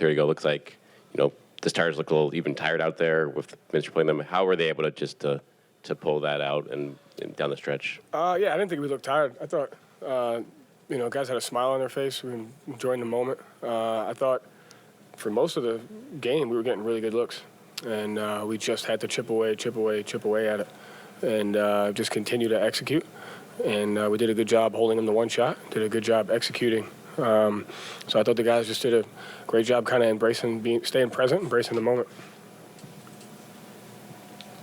there you go. Looks like, the Stars look a little even tired out there with Minster playing them. How were they able to just to pull that out and down the stretch? I didn't think we looked tired. I thought, guys had a smile on their face. We were enjoying the moment. I thought for most of the game we were getting really good looks, and we just had to chip away at it, and just continue to execute. And we did a good job holding them to one shot. Did a good job executing. So I thought the guys just did a great job kind of staying present, embracing the moment.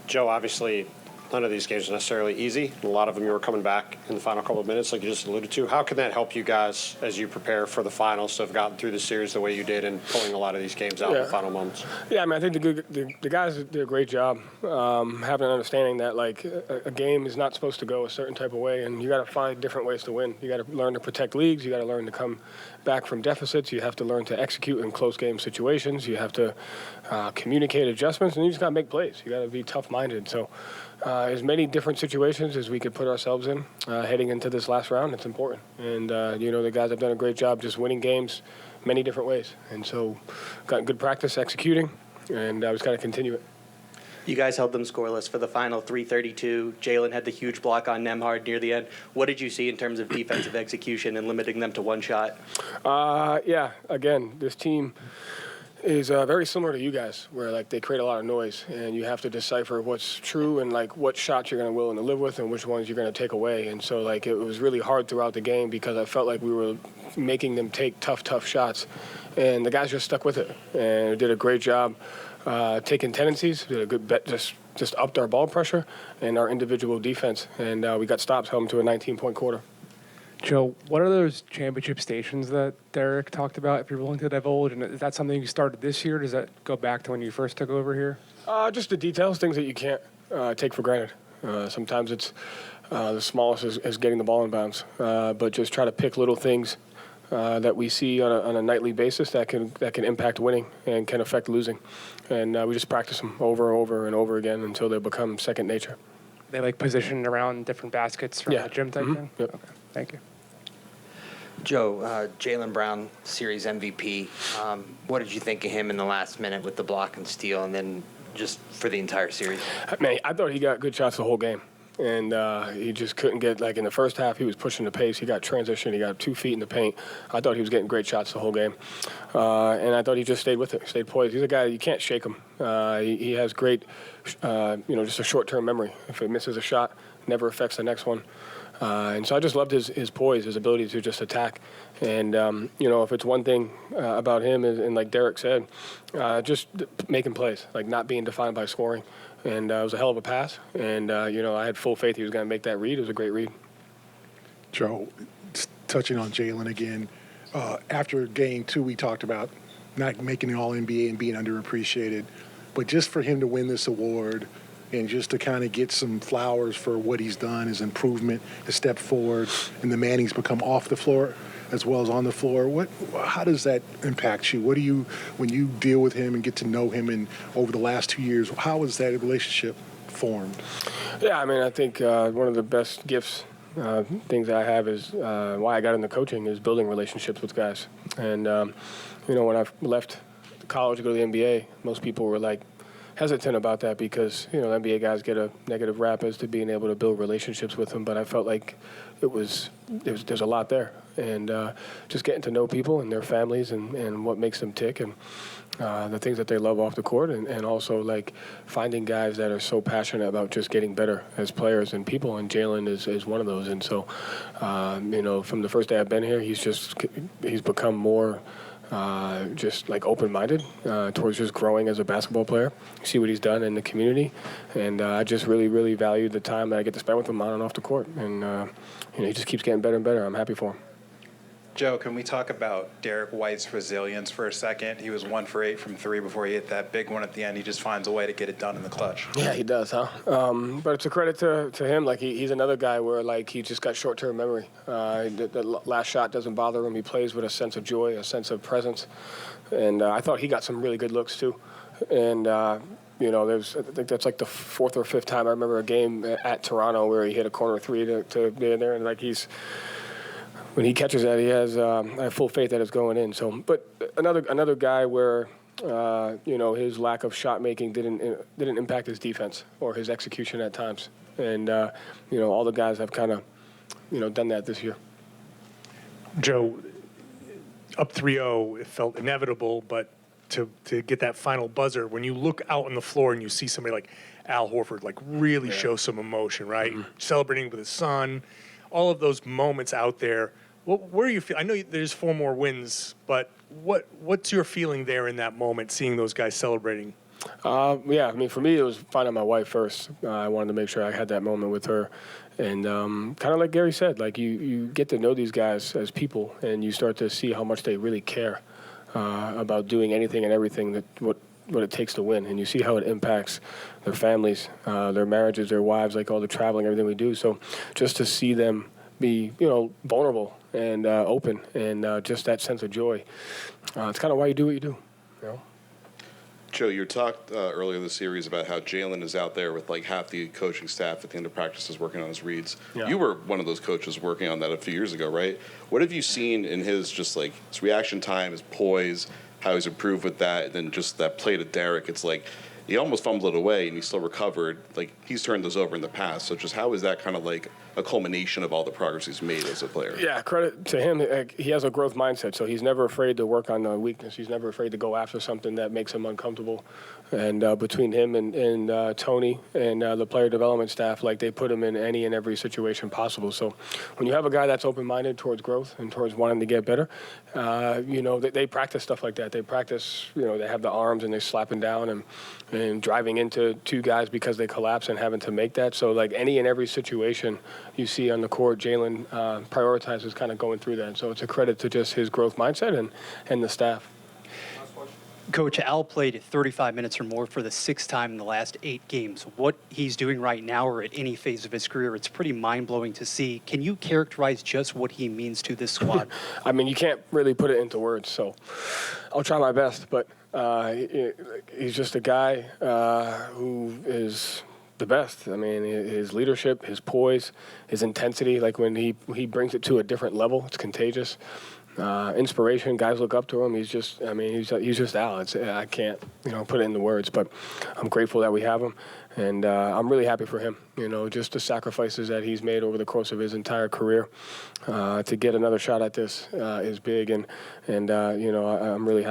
Joe, obviously, none of these games are necessarily easy. A lot of them you were coming back in the final couple of minutes, like you just alluded to. How can that help you guys as you prepare for the finals to have gotten through the series the way you did and pulling a lot of these games out in the final moments? Yeah, I think the guys did a great job having an understanding that, like, a game is not supposed to go a certain type of way, and you got to find different ways to win. You got to learn to protect leads. You got to learn to come back from deficits. You have to learn to execute in close game situations. You have to communicate adjustments, and you just got to make plays. You got to be tough-minded. So as many different situations as we could put ourselves in heading into this last round, it's important. And, the guys have done a great job just winning games many different ways. And so got good practice executing, and I just got to continue it. You guys held them scoreless for the final 3:32. Jalen had the huge block on Nembhard near the end. What did you see in terms of defensive execution and limiting them to one shot? Again, this team is very similar to you guys, where, like, they create a lot of noise, and you have to decipher what's true and, like, what shots you're going to willing to live with and which ones you're going to take away. And so, like, it was really hard throughout the game because I felt like we were making them take tough shots, and the guys just stuck with it and did a great job taking tendencies. Did a good bet, just upped our ball pressure and our individual defense, and we got stops, held them to a 19-point quarter. Joe, what are those championship stations that Derek talked about, if you're willing to divulge? And is that something you started this year? Does that go back to when you first took over here? Just the details, things that you can't take for granted. Sometimes it's the smallest is getting the ball in bounds, but just try to pick little things that we see on a nightly basis that can impact winning and can affect losing. And we just practice them over and over and over again until they become second nature. They, like, positioned around different baskets from the gym type thing? Yep. Okay, thank you. Joe, Jaylen Brown, Series MVP. What did you think of him in the last minute with the block and steal, and then just for the entire series? Man, I thought he got good shots the whole game. And he just couldn't get, like, in the first half, he was pushing the pace. He got transition. He got 2 feet in the paint. I thought he was getting great shots the whole game. And I thought he just stayed with it, stayed poised. He's a guy, you can't shake him. He has great, just a short-term memory. If he misses a shot, never affects the next one. And so I just loved his poise, his ability to just attack. And, if it's one thing about him, and like Derek said, just making plays, like not being defined by scoring. And it was a hell of a pass. And, I had full faith he was going to make that read. It was a great read. Joe, touching on Jalen again, after game 2, we talked about not making the All-NBA and being underappreciated. But just for him to win this award and just to kind of get some flowers for what he's done, his improvement, his step forward, and the man he's become off the floor as well as on the floor, how does that impact you? What do you, when you deal with him and get to know him and over the last 2 years, how has that relationship formed? Yeah, I think one of the best gifts, things I have is why I got into coaching is building relationships with guys. And, when I left college to go to the NBA, most people were like, hesitant about that because, NBA guys get a negative rap as to being able to build relationships with them. But I felt like there's a lot there. And just getting to know people and their families and what makes them tick and the things that they love off the court. And also, like, finding guys that are so passionate about just getting better as players and people. And Jalen is one of those. And so, from the first day I've been here, he's become more just like open-minded towards just growing as a basketball player. See what he's done in the community, and I just really, really value the time that I get to spend with him on and off the court. And he just keeps getting better and better. I'm happy for him. Joe, can we talk about Derek White's resilience for a second? He was 1 for 8 from 3 before he hit that big one at the end. He just finds a way to get it done in the clutch. Yeah, he does, huh? But it's a credit to him. Like, he's another guy where, like, he just got short-term memory. The last shot doesn't bother him. He plays with a sense of joy, a sense of presence. And I thought he got some really good looks, too. And, I think that's like the 4th or 5th time I remember a game at Toronto where he hit a corner 3 to be in there. And, like, he's when he catches that, he has I have full faith that it's going in. So, but another guy where his lack of shot making didn't impact his defense or his execution at times, and all the guys have kind of done that this year. Joe, up 3-0, it felt inevitable, but to get that final buzzer, when you look out on the floor and you see somebody like Al Horford really show some emotion, right? Mm-hmm. Celebrating with his son, all of those moments out there. Where do you feel? I know there's 4 more wins, but what's your feeling there in that moment, seeing those guys celebrating? For me, it was finding my wife first. I wanted to make sure I had that moment with her. And kind of like Gary said, you get to know these guys as people, and you start to see how much they really care about doing anything and everything what it takes to win. And you see how it impacts their families, their marriages, their wives, all the traveling, everything we do. So just to see them be, vulnerable and open, and just that sense of joy, it's kind of why you do what you do. Joe, you talked earlier in the series about how Jalen is out there with half the coaching staff at the end of practices working on his reads. Yeah. You were one of those coaches working on that a few years ago, right? What have you seen in his his reaction time, his poise, how he's improved with that, and then just that play to Derek? It's he almost fumbled it away and he still recovered. He's turned those over in the past. So just how is that kind of a culmination of all the progress he's made as a player? Yeah, credit to him. He has a growth mindset, so he's never afraid to work on a weakness. He's never afraid to go after something that makes him uncomfortable. And between him and Tony and the player development staff, they put him in any and every situation possible. So when you have a guy that's open-minded towards growth and towards wanting to get better, they practice stuff like that. They practice, they have the arms and they're slapping down and driving into 2 guys because they collapse and having to make that. So any and every situation you see on the court, Jalen prioritizes kind of going through that. So it's a credit to just his growth mindset and the staff. Coach, Al played 35 minutes or more for the 6th time in the last 8 games. What he's doing right now or at any phase of his career, it's pretty mind-blowing to see. Can you characterize just what he means to this squad? You can't really put it into words, so I'll try my best. But he's just a guy who is the best. His leadership, his poise, his intensity, when he brings it to a different level, it's contagious. Inspiration, guys look up to him. He's just Al. I can't, put it into words, but I'm grateful that we have him, and I'm really happy for him. Just the sacrifices that he's made over the course of his entire career to get another shot at this is big, and I'm really happy.